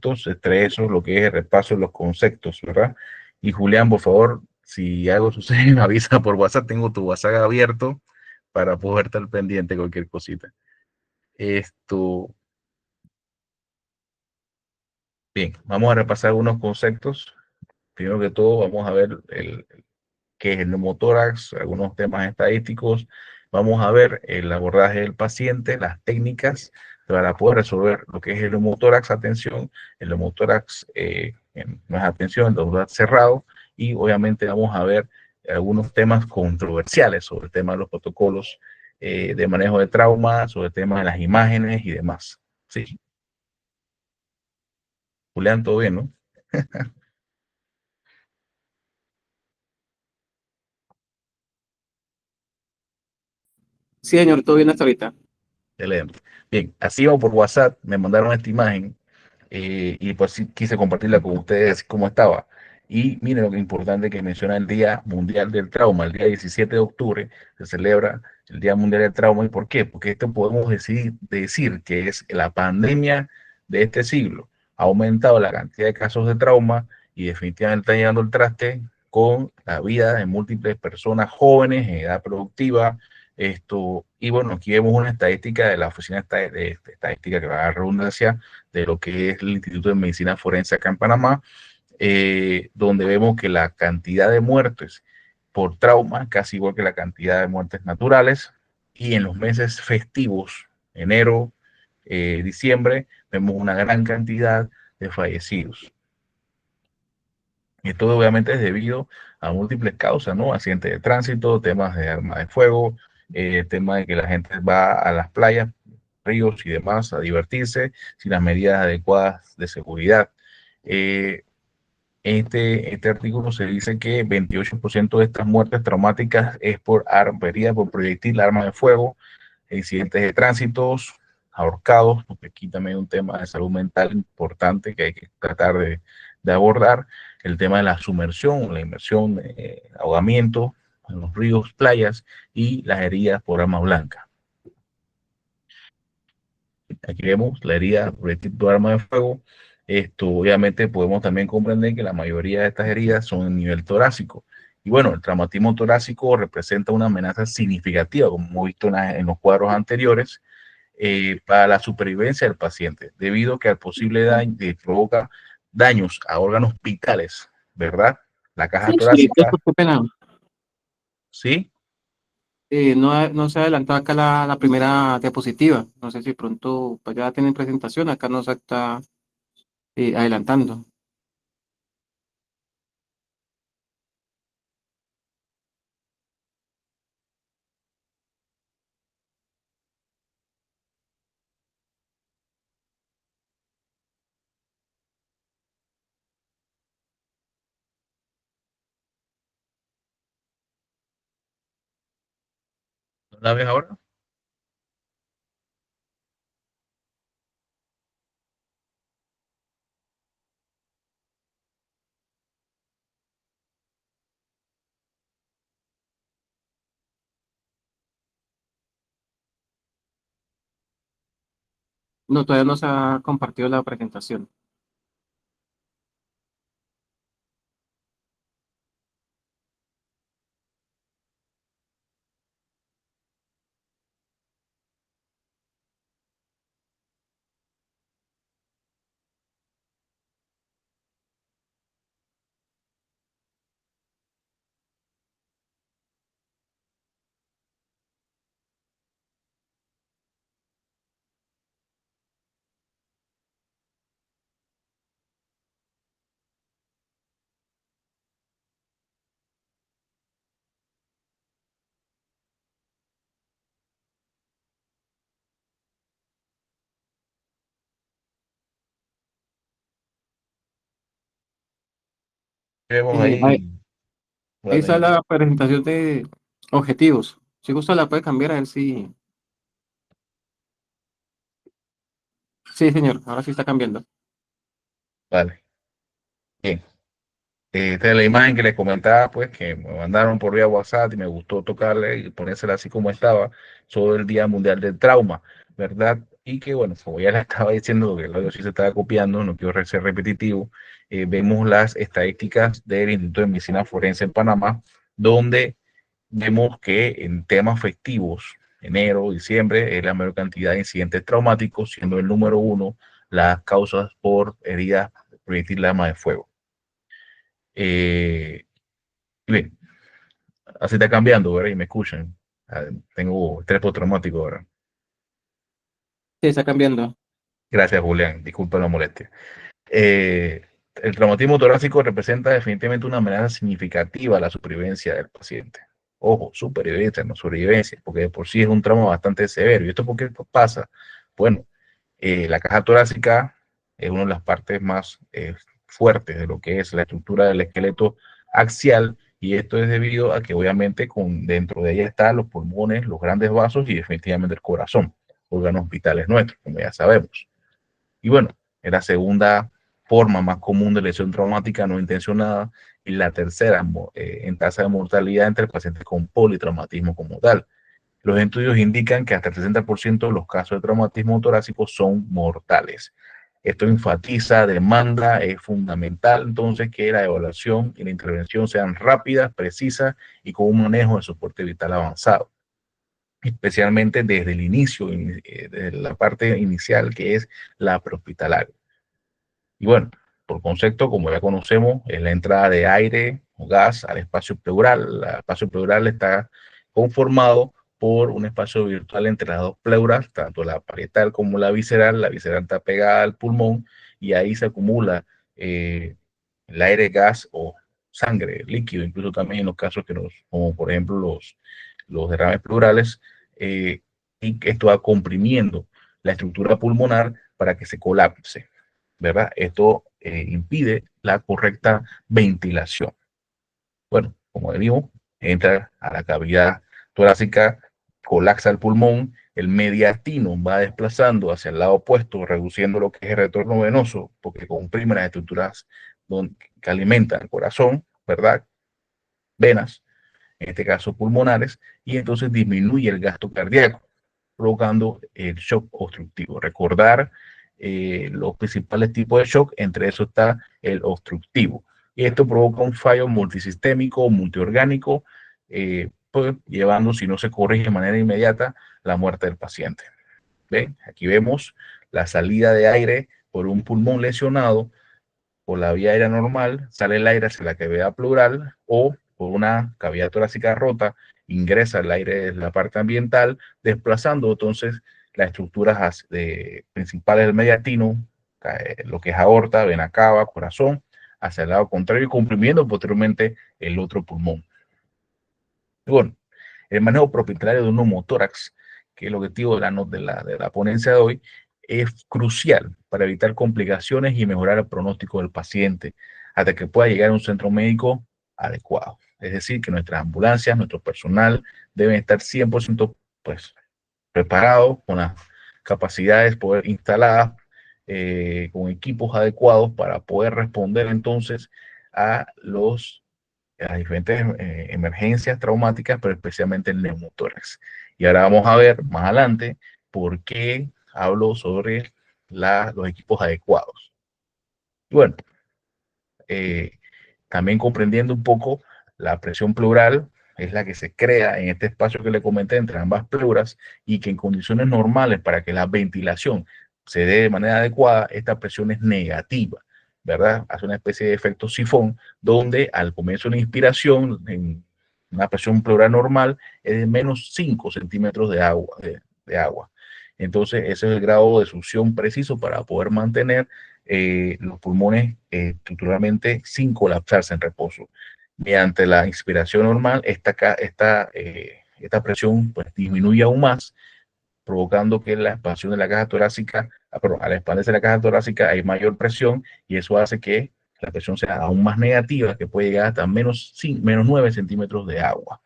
conceptos, entre esos lo que es el repaso de los conceptos, ¿verdad? Y Julián, por favor, si algo sucede, me avisa por WhatsApp, tengo tu WhatsApp abierto para poder estar pendiente de cualquier cosita. Esto, bien, vamos a repasar algunos conceptos. Primero que todo, vamos a ver qué es el neumotórax, algunos temas estadísticos. Vamos a ver el abordaje del paciente, las técnicas para poder resolver lo que es el neumotórax, atención, el neumotórax no es atención, el neumotórax cerrado, y obviamente vamos a ver algunos temas controversiales sobre el tema de los protocolos de manejo de trauma, sobre el tema de las imágenes y demás. Sí, Julián, todo bien, ¿no? Sí, señor, todo bien hasta ahorita. Excelente. Bien, así vamos por WhatsApp, me mandaron esta imagen y pues sí quise compartirla con ustedes así como estaba. Y miren lo que importante que menciona el Día Mundial del Trauma. El día 17 de octubre se celebra el Día Mundial del Trauma. ¿Y por qué? Porque esto podemos decir que es la pandemia de este siglo. Ha aumentado la cantidad de casos de trauma y definitivamente está llegando el traste con la vida de múltiples personas jóvenes en edad productiva. Y bueno, aquí vemos una estadística de la Oficina de Estadística, que va a dar redundancia, de lo que es el Instituto de Medicina Forense acá en Panamá, donde vemos que la cantidad de muertes por trauma, casi igual que la cantidad de muertes naturales, y en los meses festivos, enero, diciembre, vemos una gran cantidad de fallecidos. Esto obviamente es debido a múltiples causas, ¿no? Accidentes de tránsito, temas de arma de fuego, tema de que la gente va a las playas, ríos y demás a divertirse sin las medidas adecuadas de seguridad. Eh, este artículo se dice que 28% de estas muertes traumáticas es por herida por proyectil, arma de fuego, accidentes de tránsito, ahorcados, porque aquí también hay un tema de salud mental importante que hay que tratar de abordar, el tema de la sumersión, la inmersión, ahogamiento en los ríos, playas y las heridas por arma blanca. Aquí vemos la herida por este tipo de arma de fuego. Esto obviamente podemos también comprender que la mayoría de estas heridas son en nivel torácico. Y bueno, el traumatismo torácico representa una amenaza significativa, como hemos visto en los cuadros anteriores, para la supervivencia del paciente, debido a que al posible daño provoca daños a órganos vitales, ¿verdad? La caja Sí, torácica, qué pena. ¿sí? No se adelantó acá la primera diapositiva. No sé si pronto pues ya tienen presentación, acá no se está adelantando. ¿La ves ahora? No, todavía no se ha compartido la presentación. Vemos Ahí, ahí, ahí bueno, está ahí. la presentación de objetivos. Si gusta la puede cambiar a ver si... Sí, señor, ahora sí está cambiando. Vale, bien. Esta es la imagen que les comentaba, pues, que me mandaron por vía WhatsApp y me gustó tocarle y ponérsela así como estaba sobre el Día Mundial del Trauma, ¿verdad? y que, bueno, como ya le estaba diciendo, que el audio sí se estaba copiando, no quiero ser repetitivo, vemos las estadísticas del Instituto de Medicina Forense en Panamá, donde vemos que en temas festivos, enero, diciembre, es la mayor cantidad de incidentes traumáticos, siendo el número uno las causas por heridas de proyectil de arma de fuego. Bien, así está cambiando, ¿verdad? Y me escuchan. Tengo estrés postraumático ahora. Sí, está cambiando. Gracias, Julián. Disculpa la molestia. Eh, el traumatismo torácico representa definitivamente una amenaza significativa a la supervivencia del paciente. Ojo, supervivencia, no sobrevivencia, porque de por sí es un trauma bastante severo. ¿Y esto por qué pasa? Bueno, la caja torácica es una de las partes más fuertes de lo que es la estructura del esqueleto axial, y esto es debido a que obviamente dentro de ella están los pulmones, los grandes vasos y definitivamente el corazón, órganos vitales nuestros, como ya sabemos. Y bueno, es la segunda forma más común de lesión traumática no intencionada y la tercera en tasa de mortalidad entre pacientes con politraumatismo como tal. Los estudios indican que hasta el 60% de los casos de traumatismo torácico son mortales. Esto enfatiza, demanda, es fundamental entonces que la evaluación y la intervención sean rápidas, precisas y con un manejo de soporte vital avanzado, especialmente desde el inicio, de la parte inicial que es la prehospitalaria. Y bueno, por concepto, como ya conocemos, es la entrada de aire o gas al espacio pleural. El espacio pleural está conformado por un espacio virtual entre las dos pleuras, tanto la parietal como la visceral. La visceral está pegada al pulmón y ahí se acumula el aire, gas o sangre, líquido, incluso también en los casos como por ejemplo los derrames pleurales, y esto va comprimiendo la estructura pulmonar para que se colapse, ¿verdad? Esto impide la correcta ventilación. Bueno, como vimos, entra a la cavidad torácica, colapsa el pulmón, el mediastino va desplazando hacia el lado opuesto, reduciendo lo que es el retorno venoso, porque comprime las estructuras que alimentan el corazón, ¿verdad? Venas, en este caso pulmonares, y entonces disminuye el gasto cardíaco, provocando el shock obstructivo. Recordar los principales tipos de shock, entre eso está el obstructivo. Y esto provoca un fallo multisistémico o multiorgánico, pues, llevando, si no se corrige de manera inmediata, la muerte del paciente. ¿Ven? Aquí vemos la salida de aire por un pulmón lesionado. Por la vía aérea normal sale el aire hacia la cavidad pleural, o por una cavidad torácica rota ingresa el aire de la parte ambiental, desplazando entonces las estructuras principales del mediastino, lo que es aorta, vena cava, corazón, hacia el lado contrario y comprimiendo posteriormente el otro pulmón. Y bueno, el manejo propietario de un neumotórax, que es el objetivo de la ponencia de hoy, es crucial para evitar complicaciones y mejorar el pronóstico del paciente hasta que pueda llegar a un centro médico adecuado. Es decir, que nuestras ambulancias, nuestro personal deben estar 100% pues, preparados, con las capacidades poder instaladas, con equipos adecuados para poder responder entonces a las diferentes emergencias traumáticas, pero especialmente el neumotórax. Y ahora vamos a ver más adelante por qué hablo sobre los equipos adecuados. Y bueno, eh, también comprendiendo un poco la presión pleural, es la que se crea en este espacio que le comenté entre ambas pleuras, y que en condiciones normales, para que la ventilación se dé de manera adecuada, esta presión es negativa, ¿verdad? Hace una especie de efecto sifón, donde al comienzo de la inspiración, en una presión pleural normal, es de menos 5 centímetros de agua. Entonces, ese es el grado de succión preciso para poder mantener los pulmones estructuralmente sin colapsarse en reposo. Mediante la inspiración normal, esta presión pues, disminuye aún más, provocando que la expansión de la caja torácica, perdón, al expandirse la caja torácica hay mayor presión, y eso hace que la presión sea aún más negativa, que puede llegar hasta menos 9 centímetros de agua.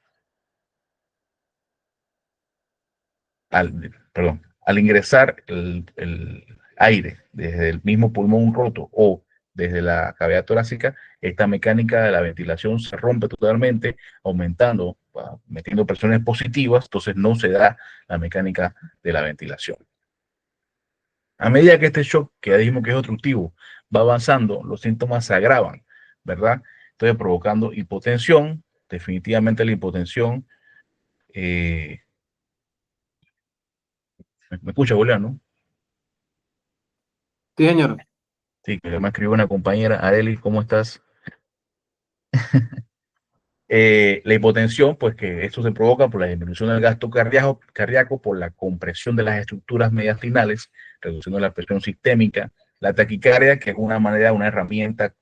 Al ingresar el aire desde el mismo pulmón roto o desde la cavidad torácica, esta mecánica de la ventilación se rompe totalmente, aumentando, metiendo presiones positivas, entonces no se da la mecánica de la ventilación. A medida que este shock, que ya dijimos que es obstructivo, va avanzando, los síntomas se agravan, ¿verdad? Entonces provocando hipotensión, definitivamente la hipotensión. eh, ¿Me escucha, Julián, no? Sí, señor. Sí, que me escribió una compañera, Areli, ¿cómo estás? La hipotensión, pues que esto se provoca por la disminución del gasto cardíaco, por la compresión de las estructuras mediastinales, reduciendo la presión sistémica, la taquicardia, que es una manera, una herramienta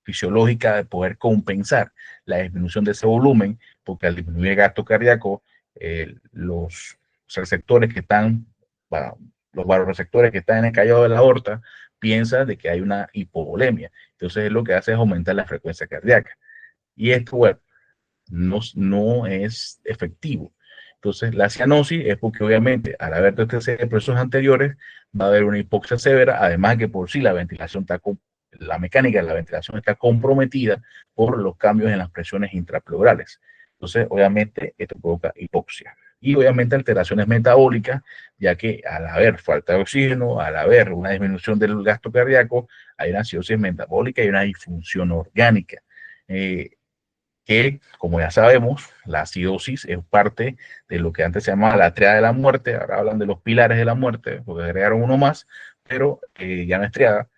fisiológica de poder compensar la disminución de ese volumen, porque al disminuir el gasto cardíaco, los receptores que están, bueno, los vasoreceptores que están en el callado de la aorta, piensan de que hay una hipovolemia. Entonces, lo que hace es aumentar la frecuencia cardíaca. Y esto, bueno, no es efectivo. Entonces, la cianosis es porque obviamente al haber TTC de procesos anteriores va a haber una hipoxia severa, además que por sí la ventilación está, la mecánica de la ventilación está comprometida por los cambios en las presiones intrapleurales. Entonces, obviamente, esto provoca hipoxia. Y obviamente alteraciones metabólicas, ya que al haber falta de oxígeno, al haber una disminución del gasto cardíaco, hay una acidosis metabólica y una disfunción orgánica. Eh, que, como ya sabemos, la acidosis es parte de lo que antes se llamaba la triada de la muerte, ahora hablan de los pilares de la muerte, porque agregaron uno más, pero ya no es triada.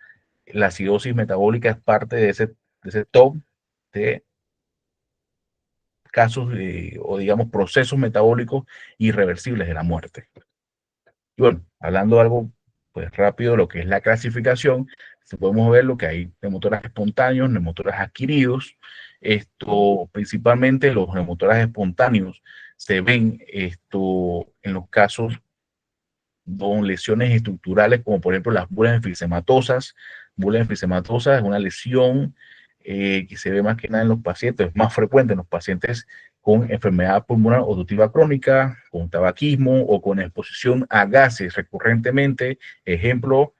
La acidosis metabólica es parte de ese top de casos o digamos procesos metabólicos irreversibles de la muerte. Y bueno, hablando algo pues rápido, lo que es la clasificación, podemos ver lo que hay neumotórax espontáneos, neumotórax adquiridos. Esto, principalmente los neumotórax espontáneos se ven en los casos con lesiones estructurales, como por ejemplo las bulas enfisematosas. Bulas enfisematosas es una lesión que se ve más que nada en los pacientes, es más frecuente en los pacientes con enfermedad pulmonar obstructiva crónica, con tabaquismo o con exposición a gases recurrentemente. Ejemplo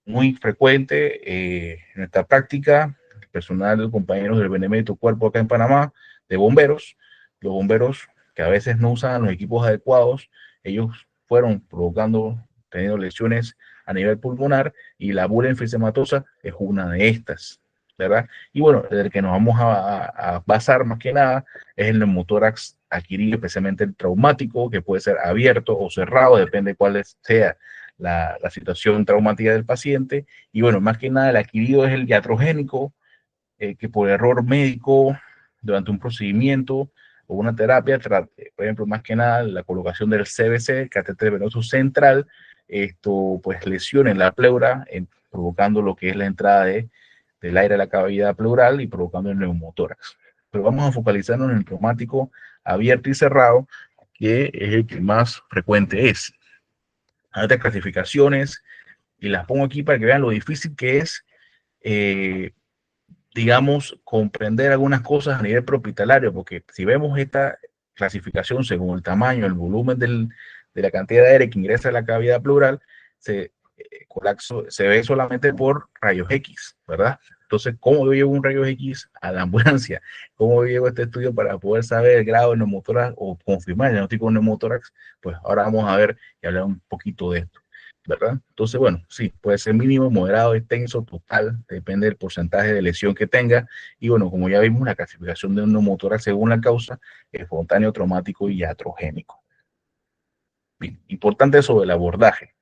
muy frecuente en esta práctica, personal, compañeros del Benemérito Cuerpo acá en Panamá, de bomberos. Los bomberos que a veces no usan los equipos adecuados, ellos fueron provocando, teniendo lesiones a nivel pulmonar, y la bula enfisematosa es una de estas, ¿verdad? Y bueno, el que nos vamos a basar más que nada es el neumotórax adquirido, especialmente el traumático, que puede ser abierto o cerrado, depende de cuál sea la situación traumática del paciente. Y bueno, más que nada el adquirido es el iatrogénico, que por error médico durante un procedimiento o una terapia, por ejemplo, más que nada la colocación del CVC, catéter venoso central, esto pues lesiona en la pleura, provocando lo que es la entrada del aire a la cavidad pleural y provocando el neumotórax. Pero vamos a focalizarnos en el traumático abierto y cerrado, que es el que más frecuente es. Hay otras clasificaciones y las pongo aquí para que vean lo difícil que es, eh, digamos, comprender algunas cosas a nivel propietalario, porque si vemos esta clasificación según el tamaño, el volumen de la cantidad de aire que ingresa a la cavidad pleural, se ve solamente por rayos X, ¿verdad? Entonces, ¿cómo yo llevo un rayo X a la ambulancia? ¿Cómo yo llevo este estudio para poder saber el grado de neumotórax o confirmar el diagnóstico de neumotórax? Pues ahora vamos a ver y hablar un poquito de esto, ¿verdad? Entonces, bueno, sí, puede ser mínimo, moderado, extenso, total, depende del porcentaje de lesión que tenga. Y bueno, como ya vimos, la clasificación de un neumotórax según la causa, espontáneo, traumático y iatrogénico. Bien, importante sobre el abordaje.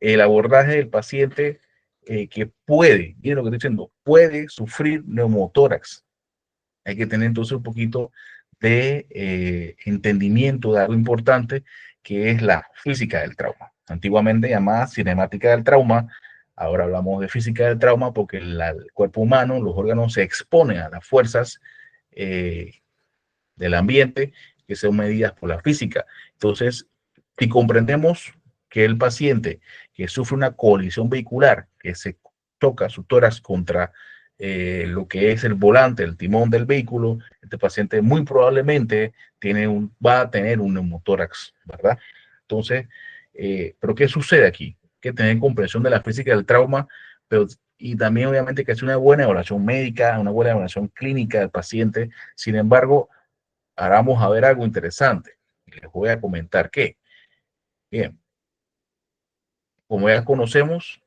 El abordaje del paciente que puede, miren lo que estoy diciendo, puede sufrir neumotórax. Hay que tener entonces un poquito de entendimiento de algo importante, que es la física del trauma. Antiguamente llamada cinemática del trauma, ahora hablamos de física del trauma porque el cuerpo humano, los órganos se exponen a las fuerzas eh, del ambiente que son medidas por la física. Entonces, si comprendemos que el paciente que sufre una colisión vehicular, que se toca su tórax contra lo que es el volante, el timón del vehículo, este paciente muy probablemente va a tener un neumotórax, ¿verdad? Entonces, ¿pero qué sucede aquí? Que tener comprensión de la física del trauma, pero, y también obviamente que es una buena evaluación médica, una buena evaluación clínica del paciente. Sin embargo, ahora vamos a ver algo interesante. Les voy a comentar que, bien, como ya conocemos,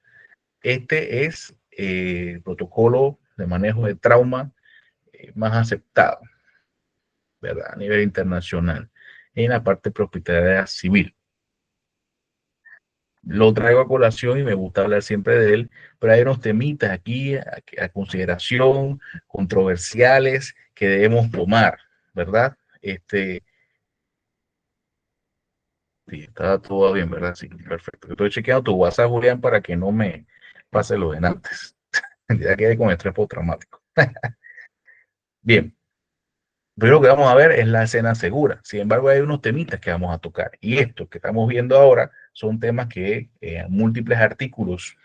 este es el protocolo de manejo de trauma más aceptado, ¿verdad? A nivel internacional, en la parte propietaria civil. Lo traigo a colación y me gusta hablar siempre de él, pero hay unos temitas aquí a consideración, controversiales, que debemos tomar, ¿verdad? Sí, está todo bien, ¿verdad? Sí, perfecto. Estoy chequeando tu WhatsApp, Julián, para que no me pase lo de antes. Ya quedé con estrés postraumático. Bien, primero que vamos a ver es la escena segura. Sin embargo, hay unos temitas que vamos a tocar. Y estos que estamos viendo ahora son temas que múltiples artículos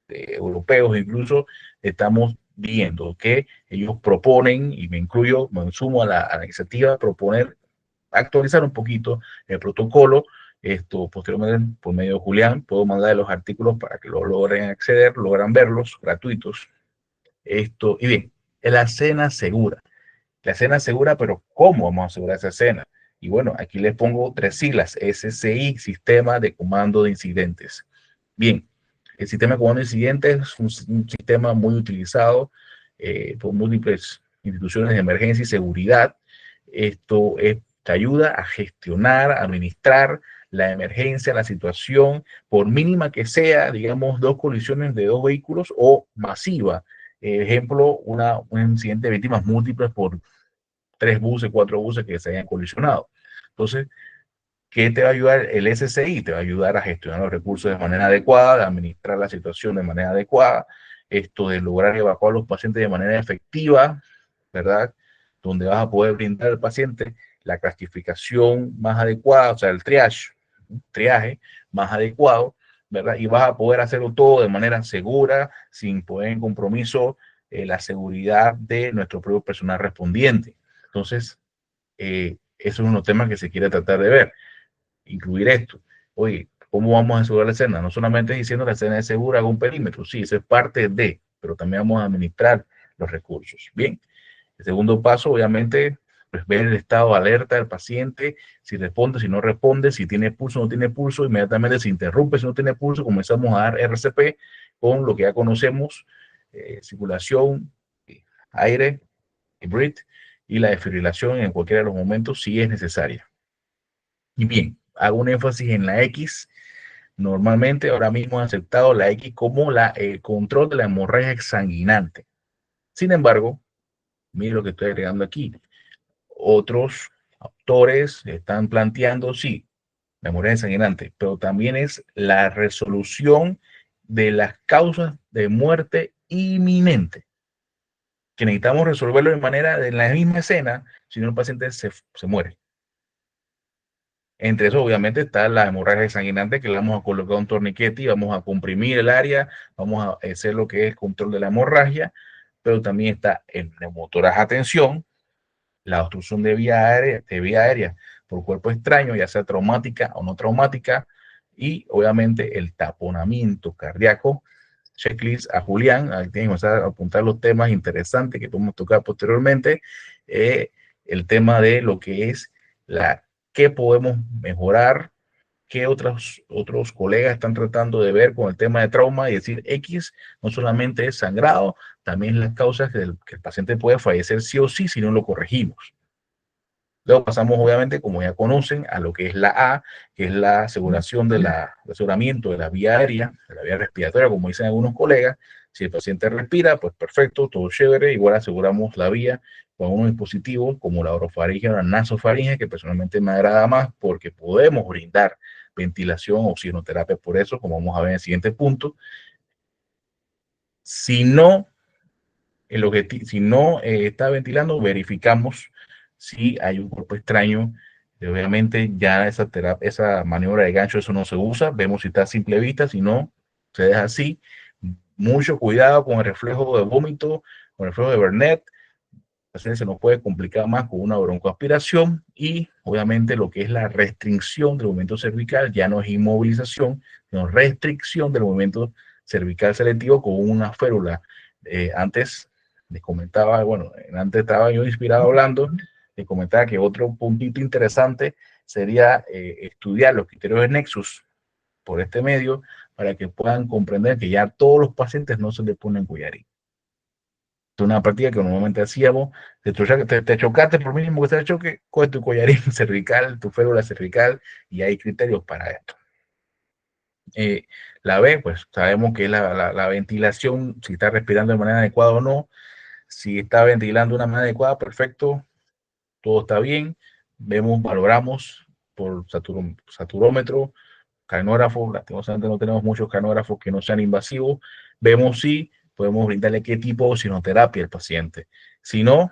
europeos incluso estamos viendo que ellos proponen, y me incluyo, me sumo a la iniciativa, proponer actualizar un poquito el protocolo. Esto posteriormente, por medio de Julián, puedo mandar los artículos para que lo logren acceder, logran verlos gratuitos. Y bien, la cena segura. La cena segura, pero ¿cómo vamos a asegurar esa cena? Y bueno, aquí les pongo 3 siglas: SCI, Sistema de Comando de Incidentes. Bien, el sistema de comando de incidentes es un sistema muy utilizado por múltiples instituciones de emergencia y seguridad. Te ayuda a gestionar, a administrar la emergencia, la situación, por mínima que sea, digamos, 2 colisiones de 2 vehículos o masiva. Ejemplo, un incidente de víctimas múltiples por 3 buses, 4 buses que se hayan colisionado. Entonces, ¿qué te va a ayudar el SCI? Te va a ayudar a gestionar los recursos de manera adecuada, a administrar la situación de manera adecuada, de lograr evacuar a los pacientes de manera efectiva, ¿verdad? Donde vas a poder brindar al paciente la clasificación más adecuada, o sea, el triaje más adecuado, ¿verdad? Y vas a poder hacerlo todo de manera segura, sin poner en compromiso la seguridad de nuestro propio personal respondiente. Entonces, eso es uno de los temas que se quiere tratar de ver, incluir esto. Oye, ¿cómo vamos a asegurar la escena? No solamente diciendo que la escena es segura, haga un perímetro, sí, eso es parte de, pero también vamos a administrar los recursos. Bien, el segundo paso, obviamente, pues ver el estado de alerta del paciente, si responde, si no responde, si tiene pulso o no tiene pulso, inmediatamente se interrumpe. Si no tiene pulso, comenzamos a dar RCP con lo que ya conocemos, circulación, aire, breath, y la desfibrilación en cualquiera de los momentos si es necesaria. Y bien, hago un énfasis en la X. Normalmente ahora mismo he aceptado la X como el control de la hemorragia exsanguinante. Sin embargo, mire lo que estoy agregando aquí. Otros autores están planteando, sí, la hemorragia exsanguinante, pero también es la resolución de las causas de muerte inminente, que necesitamos resolverlo de manera de la misma escena, si no el paciente se muere. Entre eso, obviamente, está la hemorragia exsanguinante, que le vamos a colocar un torniquete y vamos a comprimir el área, vamos a hacer lo que es el control de la hemorragia, pero también está el neumotorax a tensión, la obstrucción de vía aérea por cuerpo extraño, ya sea traumática o no traumática, y obviamente el taponamiento cardíaco. Checklist a Julián, ahí tienen que apuntar los temas interesantes que podemos tocar posteriormente. El tema de lo que es qué podemos mejorar, qué otros colegas están tratando de ver con el tema de trauma y decir X no solamente es sangrado, también las causas que el paciente puede fallecer sí o sí si no lo corregimos. Luego pasamos, obviamente, como ya conocen, a lo que es la A, que es la aseguración el aseguramiento de la vía aérea, de la vía respiratoria, como dicen algunos colegas. Si el paciente respira, pues perfecto, todo chévere. Igual aseguramos la vía con unos dispositivos como la orofaringe o la nasofaringe, que personalmente me agrada más porque podemos brindar ventilación o oxigenoterapia por eso, como vamos a ver en el siguiente punto. Si no si no está ventilando, verificamos si hay un cuerpo extraño. Obviamente ya esa maniobra de gancho, eso no se usa. Vemos si está a simple vista, si no, se deja así. Mucho cuidado con el reflejo de vómito, con el reflejo de Bernet. Se nos puede complicar más con una broncoaspiración, y obviamente lo que es la restricción del movimiento cervical ya no es inmovilización, sino restricción del movimiento cervical selectivo con una férula. Antes les comentaba, bueno, antes estaba yo inspirado hablando, les comentaba que otro puntito interesante sería estudiar los criterios de Nexus por este medio para que puedan comprender que ya a todos los pacientes no se les ponen collarín. Es una práctica que normalmente hacíamos. Te chocaste por mínimo que te choque, coge tu collarín cervical, tu férula cervical, y hay criterios para esto. Eh, la B, pues sabemos que es la ventilación, si está respirando de manera adecuada o no. Si está ventilando de una manera adecuada, perfecto, todo está bien. Vemos, valoramos por saturómetro, canógrafo. Lastimosamente no tenemos muchos canógrafos que no sean invasivos. Vemos si podemos brindarle qué tipo de oxinoterapia al paciente. Si no,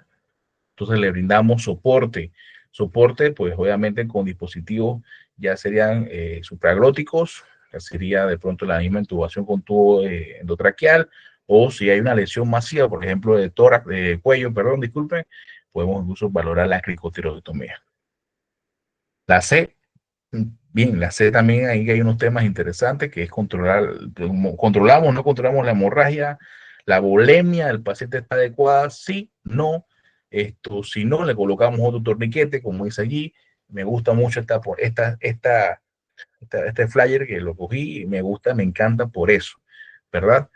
entonces le brindamos soporte. Soporte, pues obviamente con dispositivos ya serían supraglóticos, ya sería de pronto la misma intubación con tubo endotraqueal, o si hay una lesión masiva, por ejemplo, de tórax, de cuello, perdón, disculpen, podemos incluso valorar la cricotiroidectomía. La C, bien, la C también ahí hay unos temas interesantes que es controlar, controlamos, no controlamos la hemorragia, la volemia del paciente está adecuada, sí, no, si no, le colocamos otro torniquete, como dice allí. Me gusta mucho este flyer que lo cogí y me gusta, me encanta por eso, ¿verdad?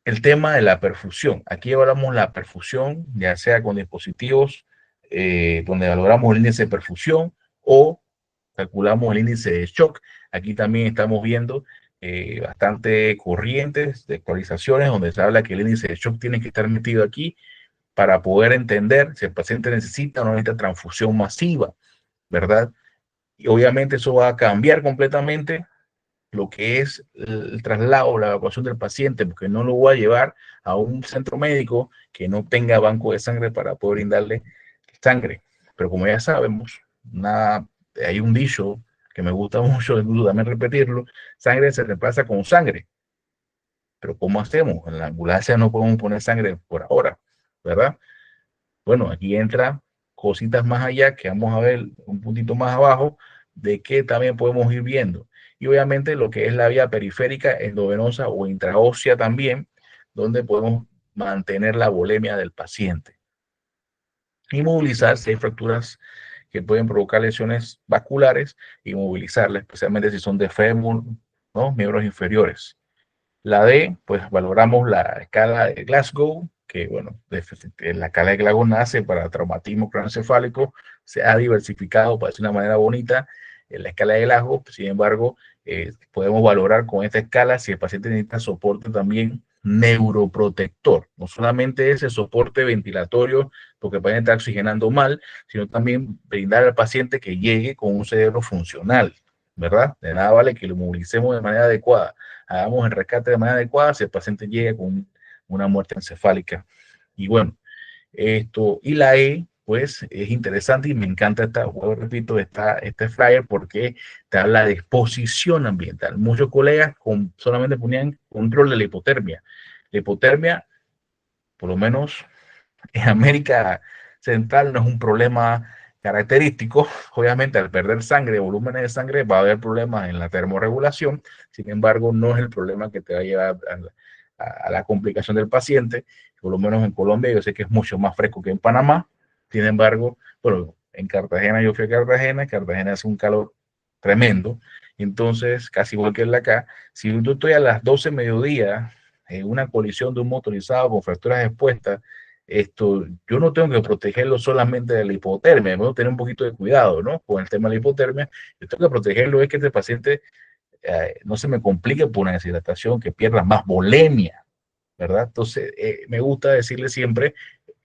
El tema de la perfusión. Aquí evaluamos la perfusión, ya sea con dispositivos donde valoramos el índice de perfusión o calculamos el índice de shock. Aquí también estamos viendo bastante corrientes de actualizaciones donde se habla que el índice de shock tiene que estar metido aquí para poder entender si el paciente necesita o no necesita transfusión masiva, ¿verdad? Y obviamente eso va a cambiar completamente lo que es el traslado, la evacuación del paciente, porque no lo voy a llevar a un centro médico que no tenga banco de sangre para poder brindarle sangre. Pero como ya sabemos, hay un dicho que me gusta mucho, incluso también repetirlo: sangre se reemplaza con sangre. Pero ¿cómo hacemos? En la ambulancia no podemos poner sangre por ahora, ¿verdad? Bueno, aquí entra cositas más allá que vamos a ver un puntito más abajo, de que también podemos ir viendo. Y obviamente lo que es la vía periférica, endovenosa o intraósea también, donde podemos mantener la volemia del paciente. Inmovilizar si hay fracturas que pueden provocar lesiones vasculares, inmovilizarla, especialmente si son de fémur, ¿no? Miembros inferiores. La D, pues valoramos la escala de Glasgow, que bueno, la escala de Glasgow nace para traumatismo craneoencefálico, se ha diversificado para decir una manera bonita en la escala de Glasgow. Sin embargo, podemos valorar con esta escala si el paciente necesita soporte también neuroprotector, no solamente ese soporte ventilatorio porque puede estar oxigenando mal, sino también brindar al paciente que llegue con un cerebro funcional, ¿verdad? De nada vale que lo movilicemos de manera adecuada, hagamos el rescate de manera adecuada si el paciente llega con una muerte encefálica. Y bueno, y la E, pues es interesante y me encanta repito, este flyer porque te habla de exposición ambiental. Muchos colegas solamente ponían control de la hipotermia. La hipotermia, por lo menos en América Central, no es un problema característico. Obviamente, al perder sangre, volúmenes de sangre, va a haber problemas en la termorregulación. Sin embargo, no es el problema que te va a llevar a la complicación del paciente. Por lo menos en Colombia, yo sé que es mucho más fresco que en Panamá. Sin embargo, bueno, en Cartagena, yo fui a Cartagena. Cartagena hace un calor tremendo. Entonces, casi igual que en la acá, si yo estoy a las 12 de mediodía en una colisión de un motorizado con fracturas expuestas, yo no tengo que protegerlo solamente de la hipotermia, debo tener un poquito de cuidado, ¿no? Con el tema de la hipotermia, yo tengo que protegerlo es que este paciente no se me complique por una deshidratación, que pierda más volemia, ¿verdad? Entonces, me gusta decirle siempre,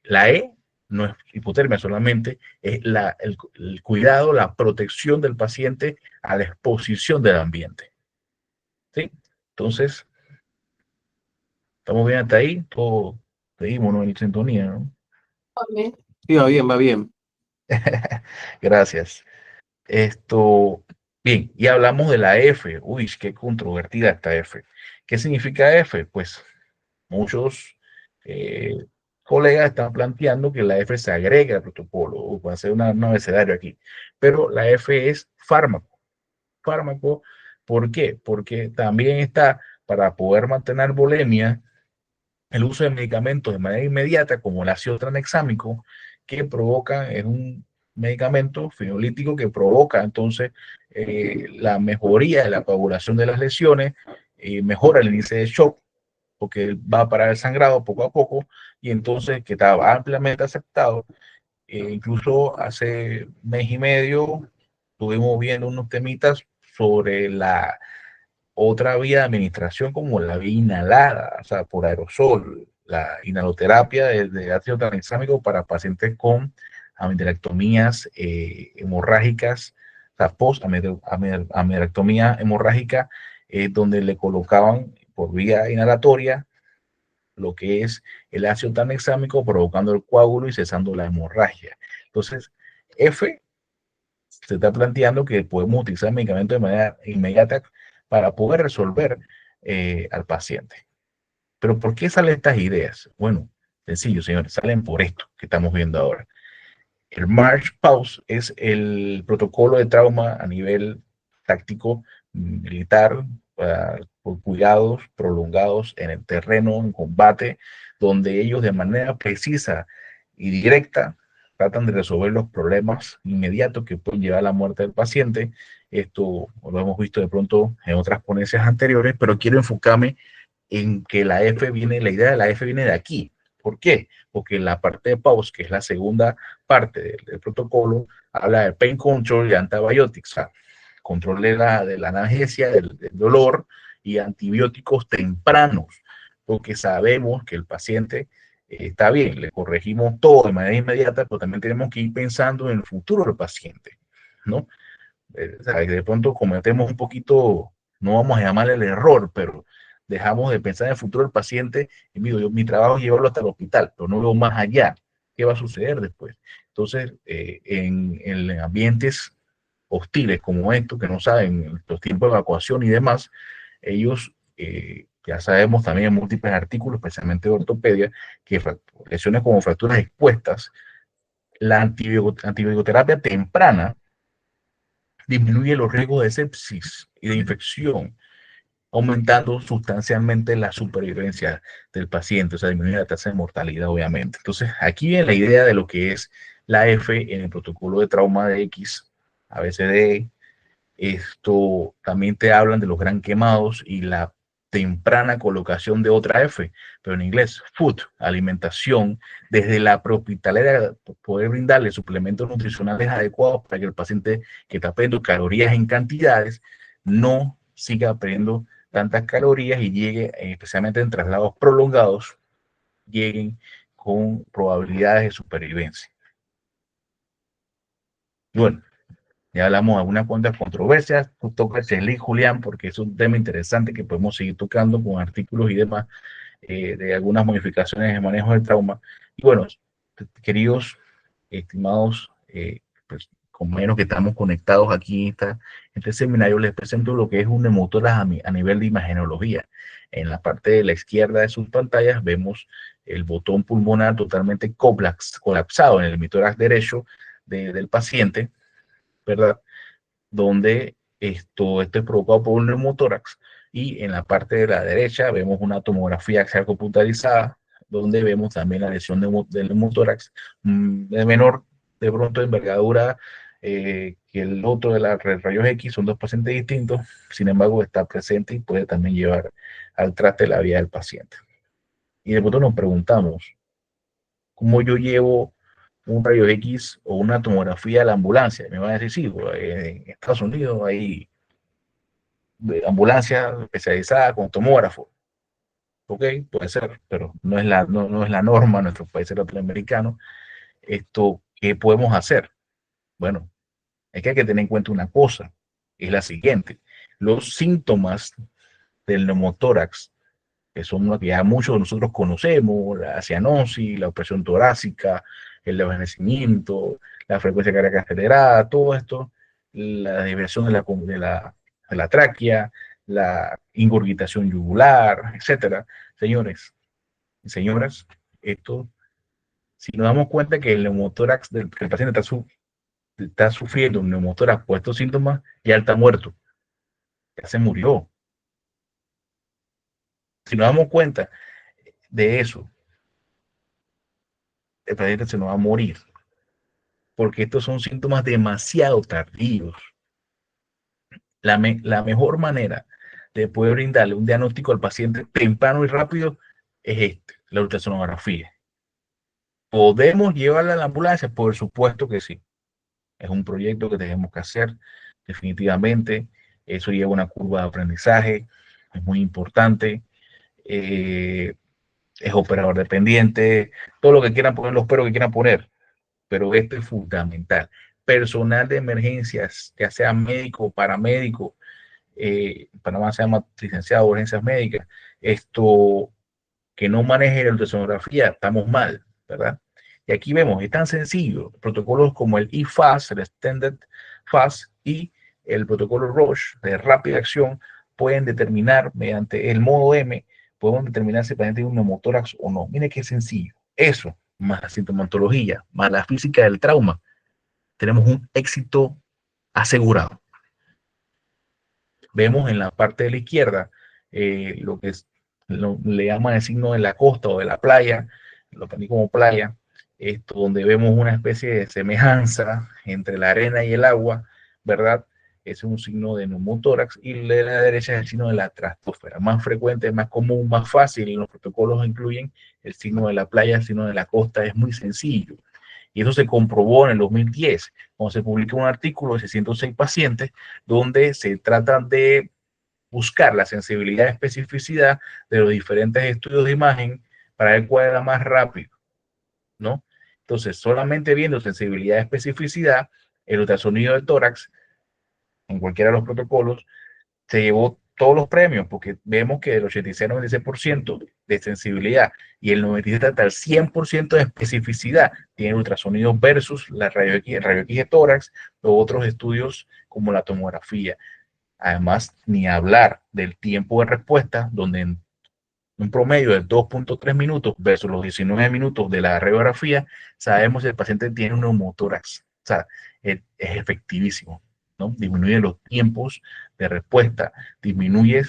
la E no es hipotermia solamente, es el cuidado, la protección del paciente a la exposición del ambiente, ¿sí? Entonces, estamos bien hasta ahí, todo seguimos, ¿no? En sintonía, ¿no? Sí, va bien, va bien. Gracias. Bien, y hablamos de la F. Uy, qué controvertida esta F. ¿Qué significa F? Pues muchos eh, colegas están planteando que la F se agrega al protocolo, o va a ser un abecedario aquí, pero la F es fármaco. Fármaco, ¿por qué? Porque también está para poder mantener volemia el uso de medicamentos de manera inmediata, como el ácido tranexámico, que provocan medicamento fenolítico que provoca entonces la mejoría de la coagulación de las lesiones, mejora el índice de shock, porque va a parar el sangrado poco a poco, y entonces que estaba ampliamente aceptado. Incluso hace mes y medio estuvimos viendo unos temitas sobre la otra vía de administración como la vía inhalada, o sea, por aerosol, la inhaloterapia de ácido tranexámico para pacientes con amidalectomías hemorrágicas, o sea, post-amidalectomía hemorrágica, donde le colocaban por vía inhalatoria lo que es el ácido tranexámico, provocando el coágulo y cesando la hemorragia. Entonces, F se está planteando que podemos utilizar medicamentos de manera inmediata para poder resolver al paciente. Pero ¿por qué salen estas ideas? Bueno, sencillo, señores, salen por esto que estamos viendo ahora. El March Pause es el protocolo de trauma a nivel táctico militar por cuidados prolongados en el terreno, en combate, donde ellos de manera precisa y directa tratan de resolver los problemas inmediatos que pueden llevar a la muerte del paciente. Esto lo hemos visto de pronto en otras ponencias anteriores, pero quiero enfocarme en que la idea de la F viene de aquí. ¿Por qué? Porque la parte de PAUS, que es la segunda parte del protocolo, habla de pain control y antibiotics, o sea, control de la analgesia, del dolor y antibióticos tempranos, porque sabemos que el paciente está bien, le corregimos todo de manera inmediata, pero también tenemos que ir pensando en el futuro del paciente, ¿no? O sea, de pronto cometemos un poquito, no vamos a llamarle el error, pero dejamos de pensar en el futuro del paciente y digo, mi trabajo es llevarlo hasta el hospital, pero no veo más allá. ¿Qué va a suceder después? Entonces, en ambientes hostiles como estos, que no saben los tiempos de evacuación y demás, ellos, ya sabemos también en múltiples artículos, especialmente de ortopedia, que lesiones como fracturas expuestas, la antibioterapia temprana disminuye los riesgos de sepsis y de infección, aumentando sustancialmente la supervivencia del paciente, o sea, disminuye la tasa de mortalidad, obviamente. Entonces, aquí viene la idea de lo que es la F en el protocolo de trauma de X, ABCD. Esto también te hablan de los gran quemados y la temprana colocación de otra F, pero en inglés, food, alimentación, desde la propitalera, poder brindarle suplementos nutricionales adecuados para que el paciente que está perdiendo calorías en cantidades no siga perdiendo tantas calorías y llegue, especialmente en traslados prolongados, lleguen con probabilidades de supervivencia. Bueno, ya hablamos de algunas cuantas controversias. Tú tocas Chesley, Julián, porque es un tema interesante que podemos seguir tocando con artículos y demás de algunas modificaciones de manejo del trauma. Y bueno, queridos, estimados, pues, con menos que estamos conectados aquí en este seminario, les presento lo que es un neumotórax a nivel de imagenología. En la parte de la izquierda de sus pantallas vemos el botón pulmonar totalmente colapsado en el hemitórax derecho del paciente, ¿verdad? Donde esto es provocado por un neumotórax, y en la parte de la derecha vemos una tomografía axial computarizada, donde vemos también la lesión del neumotórax de menor, de pronto, envergadura que el otro de los rayos X. Son dos pacientes distintos, sin embargo está presente y puede también llevar al traste de la vida del paciente. Y de pronto nos preguntamos, ¿cómo yo llevo un rayo X o una tomografía a la ambulancia? Me van a decir, sí, en Estados Unidos hay ambulancia especializada con tomógrafo. Ok, puede ser, pero no es la norma en nuestro país latinoamericano. ¿Qué podemos hacer? Bueno, es que hay que tener en cuenta una cosa, es la siguiente. Los síntomas del neumotórax, que son lo que ya muchos de nosotros conocemos, la cianosis, la opresión torácica, el desvanecimiento, la frecuencia cardíaca acelerada, todo esto, la diversión de la tráquea, la ingurgitación yugular, etcétera. Señores y señoras, esto, si nos damos cuenta que el neumotórax, que el paciente está sufriendo un neumotórax por estos síntomas, ya está muerto, ya se murió. Si nos damos cuenta de eso, el paciente se nos va a morir. porque estos son síntomas demasiado tardíos. La mejor manera de poder brindarle un diagnóstico al paciente temprano y rápido es la ultrasonografía. ¿Podemos llevarla a la ambulancia? Por supuesto que sí. Es un proyecto que tenemos que hacer, definitivamente. Eso lleva una curva de aprendizaje, es muy importante. Eh, es operador dependiente, todo lo que quieran poner, los peros que quieran poner, pero esto es fundamental. Personal de emergencias, ya sea médico o paramédico, Panamá se llama licenciado de urgencias médicas, esto que no maneje la ultrasonografía, estamos mal, ¿verdad? Y aquí vemos, es tan sencillo, protocolos como el eFAST, el Extended FAST y el protocolo Roche de rápida acción pueden determinar mediante el modo M, podemos determinar si el paciente tiene un neumotórax o no. Mire qué sencillo. Eso, más la sintomatología, más la física del trauma, tenemos un éxito asegurado. Vemos en la parte de la izquierda lo que le llaman el signo de la costa o de la playa, lo aprendí como playa, esto donde vemos una especie de semejanza entre la arena y el agua, ¿verdad? Es un signo de neumotórax y de la derecha es el signo de la trastosfera. Más frecuente, más común, más fácil. Los protocolos incluyen el signo de la playa, el signo de la costa, es muy sencillo. Y eso se comprobó en el 2010, cuando se publicó un artículo de 606 pacientes, donde se trata de buscar la sensibilidad y especificidad de los diferentes estudios de imagen para ver cuál era más rápido, ¿no? Entonces, solamente viendo sensibilidad y especificidad, el ultrasonido del tórax, en cualquiera de los protocolos, se llevó todos los premios, porque vemos que del 86 al 96% de sensibilidad y el 97 hasta el 100% de especificidad tiene ultrasonido versus la rayo X de tórax o otros estudios como la tomografía. Además, ni hablar del tiempo de respuesta, donde en un promedio de 2.3 minutos versus los 19 minutos de la radiografía, sabemos si el paciente tiene un neumotórax. O sea, es efectivísimo, ¿no? Disminuye los tiempos de respuesta, disminuye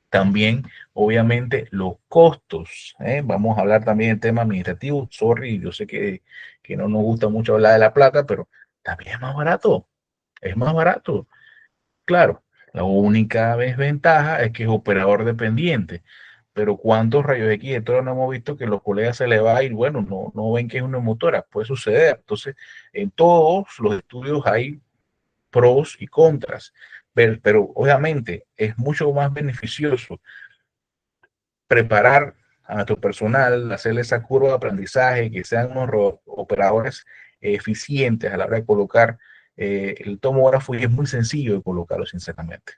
también, obviamente, los costos. Vamos a hablar también del tema administrativo. Sorry, yo sé que no nos gusta mucho hablar de la plata, pero también es más barato. Es más barato. Claro, la única desventaja es que es operador dependiente. Pero ¿cuántos rayos X de tórax no hemos visto que los colegas se le va a ir? Bueno, no ven que es una motora, puede suceder. Entonces, en todos los estudios hay pros y contras, pero obviamente es mucho más beneficioso preparar a nuestro personal, hacerle esa curva de aprendizaje, que sean unos operadores eficientes a la hora de colocar el tomógrafo, y es muy sencillo de colocarlo, sinceramente.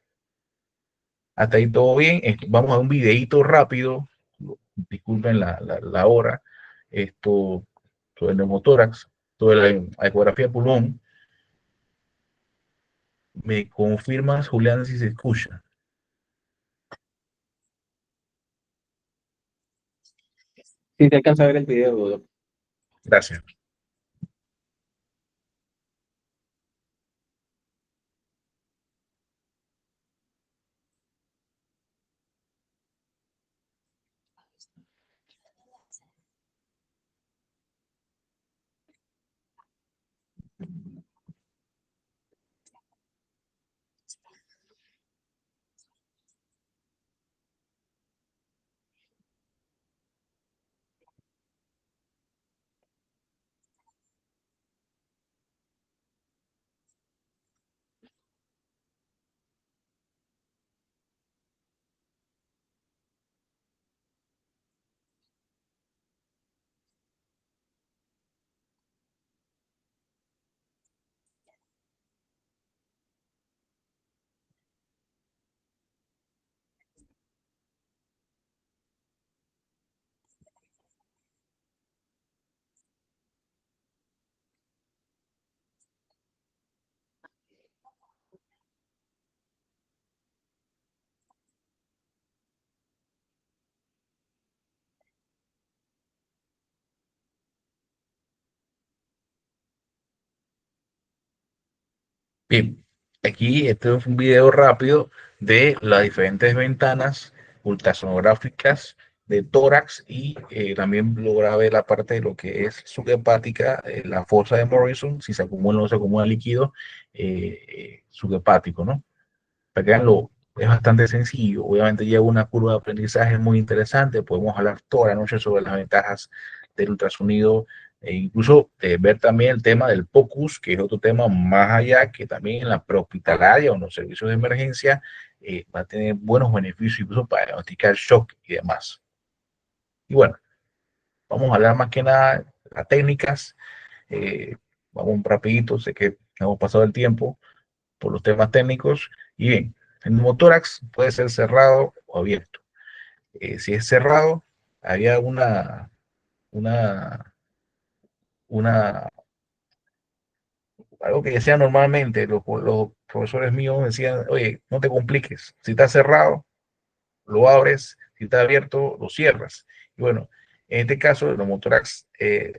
Hasta ahí todo bien. Vamos a un videito rápido. Disculpen la hora. Esto, sobre el neumotórax, sobre la ecografía de pulmón. ¿Me confirmas, Julián, si se escucha? Sí, se alcanza a ver el video, doctor. Gracias. Bien, aquí este es un video rápido de las diferentes ventanas ultrasonográficas de tórax y también logra ver la parte de lo que es subhepática, la fosa de Morrison, si se acumula o no se acumula líquido subhepático, ¿no? Para que vean es bastante sencillo. Obviamente lleva una curva de aprendizaje muy interesante. Podemos hablar toda la noche sobre las ventajas del ultrasonido e incluso ver también el tema del POCUS, que es otro tema más allá, que también en la prehospitalaria o en los servicios de emergencia va a tener buenos beneficios incluso para diagnosticar shock y demás. Y bueno, vamos a hablar más que nada de las técnicas. Eh, Vamos un rapidito, sé que hemos pasado el tiempo por los temas técnicos. Y bien, el pneumótórax puede ser cerrado o abierto. Si es cerrado, había una, una, algo que decían normalmente, los profesores míos decían, oye, no te compliques, si está cerrado, lo abres, si está abierto, lo cierras. Y bueno, en este caso, el pneumótórax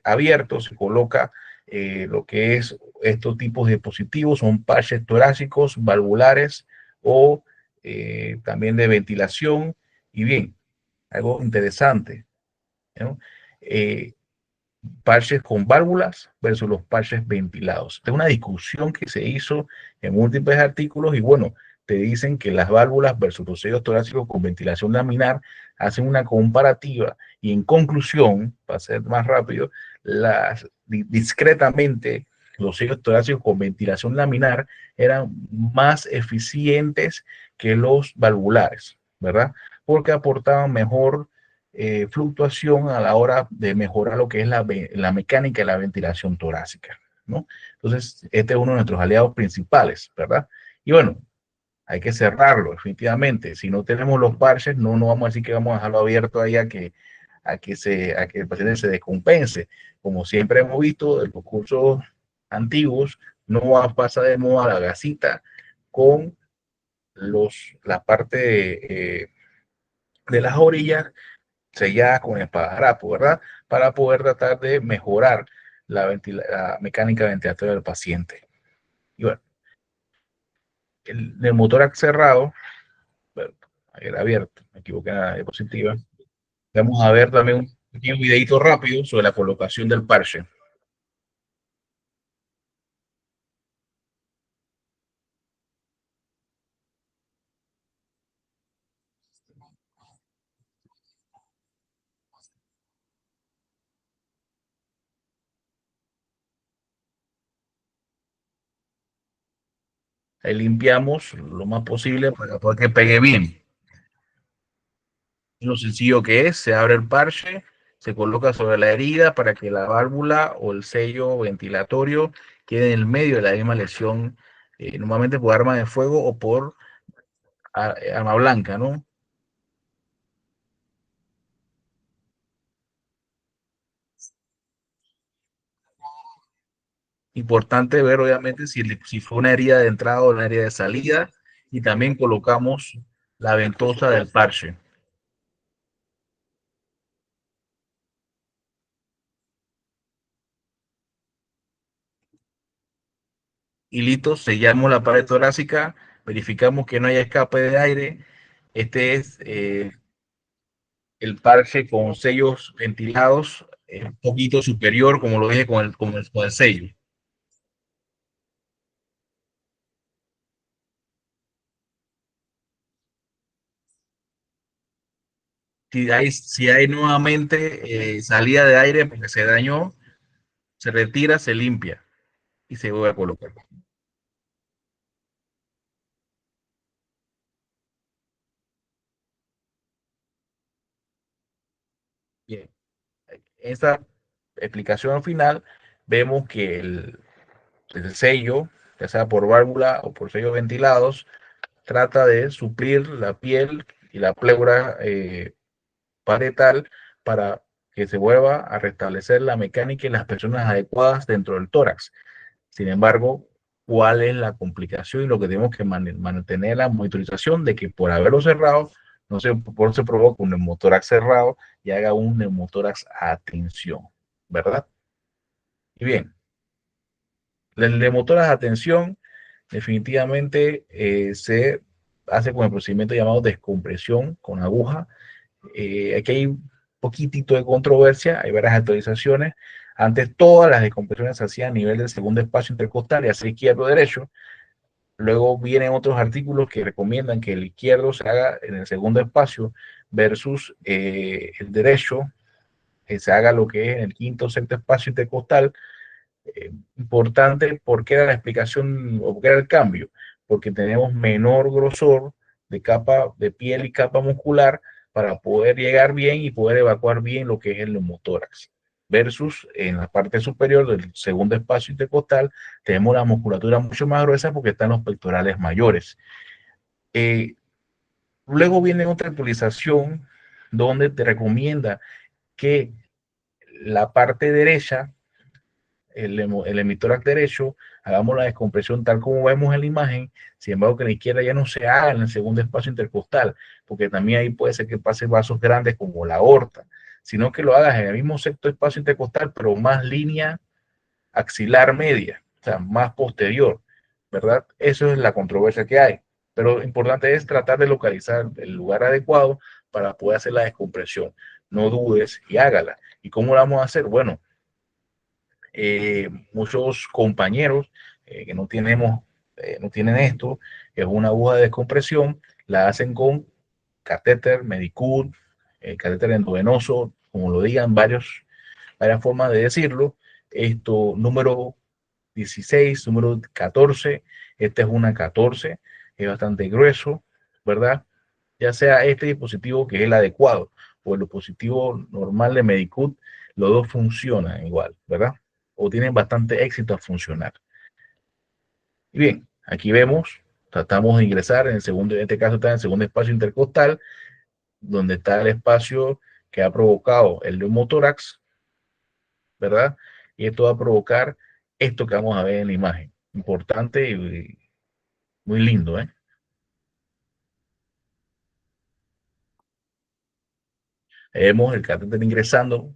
abierto se coloca lo que es estos tipos de dispositivos, son parches torácicos, valvulares o también de ventilación. Y bien, algo interesante, ¿no? Eh, Parches con válvulas versus los parches ventilados. Es una discusión que se hizo en múltiples artículos y bueno, te dicen que las válvulas versus los sellos torácicos con ventilación laminar hacen una comparativa y en conclusión, para ser más rápido, discretamente los sellos torácicos con ventilación laminar eran más eficientes que los valvulares, ¿verdad? Porque aportaban mejor fluctuación a la hora de mejorar lo que es la mecánica de la ventilación torácica, ¿no? Entonces, este es uno de nuestros aliados principales, ¿verdad? Y bueno, hay que cerrarlo, definitivamente. Si no tenemos los parches, no vamos a decir que vamos a dejarlo abierto ahí a que el paciente se descompense. Como siempre hemos visto en los cursos antiguos, no va a pasar de moda la gasita con la parte de las orillas selladas con espadadrapo, ¿verdad? Para poder tratar de mejorar la mecánica ventilatoria del paciente. Y bueno, el motor cerrado, bueno, era abierto, me equivoqué en la diapositiva. Vamos a ver también un pequeño videito rápido sobre la colocación del parche. Ahí limpiamos lo más posible para poder que pegue bien. Lo sencillo que es, se abre el parche, se coloca sobre la herida para que la válvula o el sello ventilatorio quede en el medio de la misma lesión, normalmente por arma de fuego o por arma blanca, ¿no? Importante ver, obviamente, si fue una herida de entrada o una herida de salida, y también colocamos la ventosa del parche. Y listo, sellamos la pared torácica, verificamos que no haya escape de aire. Este es el parche con sellos ventilados, un poquito superior, como lo dije, con el sello. Si hay nuevamente salida de aire porque se dañó, se retira, se limpia y se vuelve a colocar. Bien, en esta explicación final vemos que el sello, ya sea por válvula o por sellos ventilados, trata de suplir la piel y la pleura parietal para que se vuelva a restablecer la mecánica y las presiones adecuadas dentro del tórax. Sin embargo, ¿cuál es la complicación y lo que tenemos que mantener la monitorización de que por haberlo cerrado, no se, por se provoca un neumotórax cerrado y haga un neumotórax a tensión, ¿verdad? Y bien, el neumotórax a tensión definitivamente se hace con el procedimiento llamado descompresión con aguja. Aquí hay un poquitito de controversia, hay varias actualizaciones. Antes todas las descompresiones se hacían a nivel del segundo espacio intercostal, ya sea izquierdo o derecho. Luego vienen otros artículos que recomiendan que el izquierdo se haga en el segundo espacio versus el derecho, que se haga lo que es en el quinto o sexto espacio intercostal. Importante porque era la explicación o porque era el cambio, porque tenemos menor grosor de capa de piel y capa muscular para poder llegar bien y poder evacuar bien lo que es el neumotórax. Versus en la parte superior del segundo espacio intercostal tenemos la musculatura mucho más gruesa porque están los pectorales mayores. Eh, Luego viene otra actualización donde te recomienda que la parte derecha, el emitor derecho, hagamos la descompresión tal como vemos en la imagen, sin embargo que la izquierda ya no se haga en el segundo espacio intercostal, porque también ahí puede ser que pase vasos grandes como la aorta, sino que lo hagas en el mismo sexto espacio intercostal, pero más línea axilar media, o sea, más posterior, ¿verdad? Eso es la controversia que hay. Pero lo importante es tratar de localizar el lugar adecuado para poder hacer la descompresión. No dudes y hágala. ¿Y cómo la vamos a hacer? Bueno, muchos compañeros que no tienen esto, es una aguja de descompresión, la hacen con catéter, Medicud, catéter endovenoso, como lo digan, varias formas de decirlo. Esto, número 16, número 14, esta es una 14, es bastante grueso, ¿verdad? Ya sea este dispositivo que es el adecuado o el dispositivo normal de Medicud, los dos funcionan igual, ¿verdad? O tienen bastante éxito a funcionar. Y bien, aquí vemos, tratamos de ingresar en el segundo, en este caso está en el segundo espacio intercostal, donde está el espacio que ha provocado el neumotórax, ¿verdad? Y esto va a provocar esto que vamos a ver en la imagen. Importante y muy lindo, ¿eh? Vemos el catéter ingresando,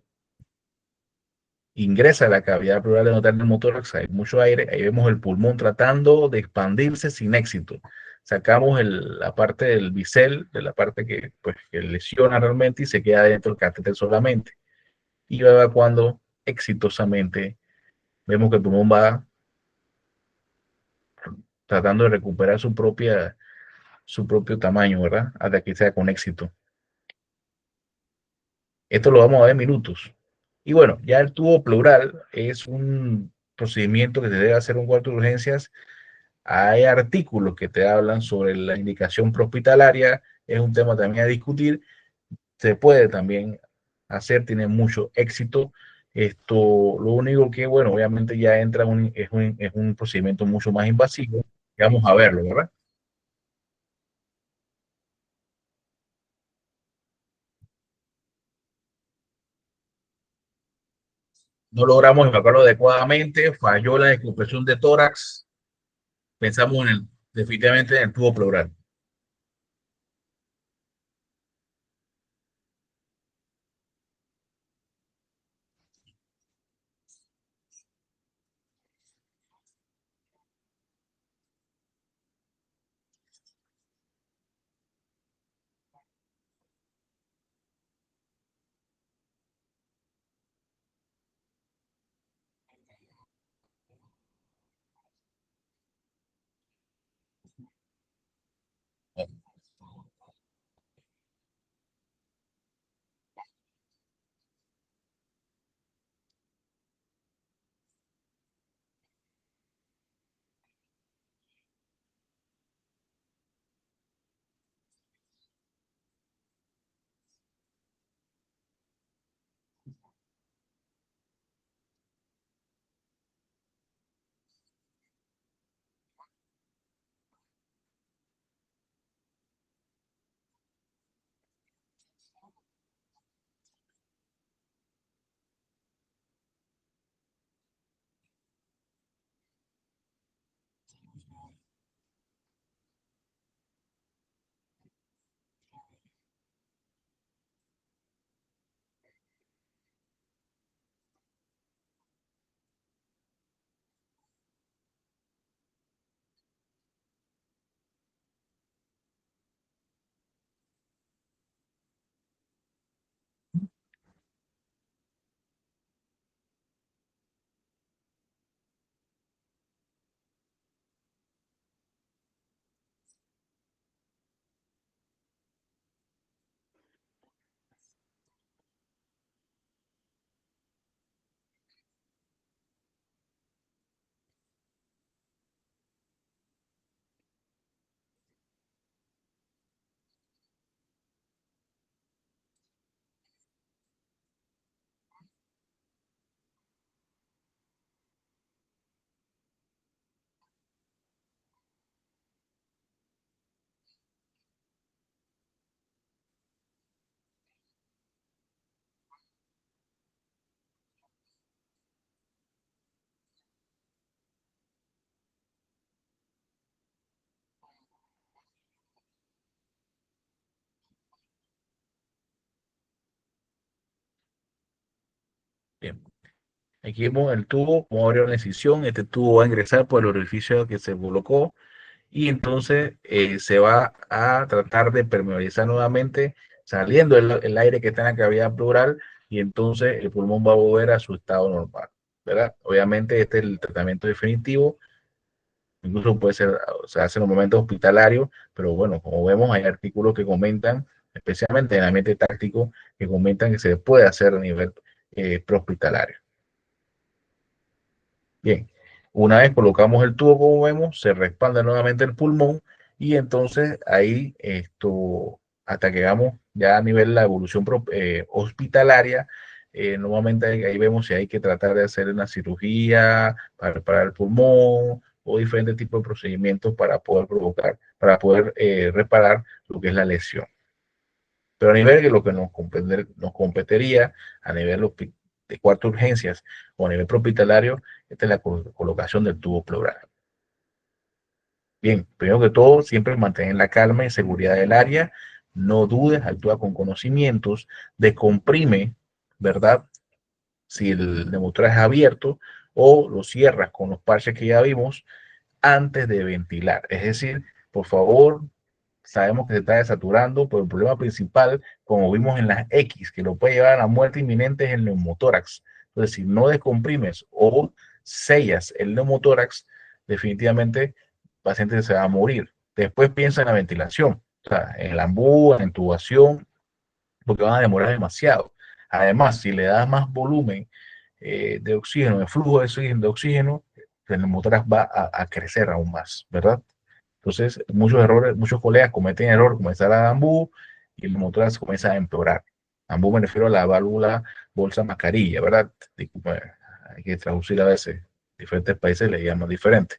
ingresa a la cavidad pleural endotel del motórax, hay mucho aire, ahí vemos el pulmón tratando de expandirse sin éxito. Sacamos la parte del bisel, de la parte que, pues, que lesiona realmente y se queda dentro del catéter solamente. Y va evacuando exitosamente. Vemos que el pulmón va tratando de recuperar su propio tamaño, ¿verdad? Hasta que sea con éxito. Esto lo vamos a ver en minutos. Y bueno, ya el tubo pleural es un procedimiento que se debe hacer en un cuarto de urgencias. Hay artículos que te hablan sobre la indicación prehospitalaria, es un tema también a discutir. Se puede también hacer, tiene mucho éxito. Esto, lo único que, bueno, obviamente ya entra es un procedimiento mucho más invasivo. Vamos a verlo, ¿verdad? No logramos evacuarlo adecuadamente, falló la descompresión de tórax, pensamos definitivamente en el tubo pleural. Bien. Aquí vemos el tubo, vamos a abrir una incisión, este tubo va a ingresar por el orificio que se colocó y entonces se va a tratar de permeabilizar nuevamente, saliendo el aire que está en la cavidad pleural y entonces el pulmón va a volver a su estado normal, ¿verdad? Obviamente este es el tratamiento definitivo, incluso puede ser, o sea, hace en un momento hospitalario, pero bueno, como vemos hay artículos que comentan, especialmente en el ambiente táctico, que comentan que se puede hacer a nivel prehospitalario. Bien, una vez colocamos el tubo, como vemos, se respalda nuevamente el pulmón y entonces ahí hasta que vamos ya a nivel de la evolución hospitalaria, nuevamente ahí vemos si hay que tratar de hacer una cirugía para reparar el pulmón o diferentes tipos de procedimientos para poder provocar, para poder reparar lo que es la lesión. Pero a nivel de lo que nos competiría a nivel de cuarto urgencias o a nivel hospitalario, esta es la colocación del tubo pleural. Bien, primero que todo, siempre mantener la calma y seguridad del área, no dudes, actúa con conocimientos, descomprime, ¿verdad? Si el neumotórax es abierto o lo cierras con los parches que ya vimos antes de ventilar. Es decir, por favor, sabemos que se está desaturando, pero el problema principal, como vimos en las X, que lo puede llevar a la muerte inminente es el neumotórax. Entonces, si no descomprimes o sellas el neumotórax, definitivamente el paciente se va a morir. Después piensa en la ventilación, o sea, en la ambú, en la intubación, porque van a demorar demasiado. Además, si le das más volumen de oxígeno, de flujo de oxígeno, el neumotórax va a crecer aún más, ¿verdad? Entonces, muchos errores, muchos colegas cometen el error, comenzar a AMBU y el motor comienza a empeorar. AMBU me refiero a la válvula bolsa mascarilla, ¿verdad? Disculpe, hay que traducir a veces. Diferentes países le llaman diferente.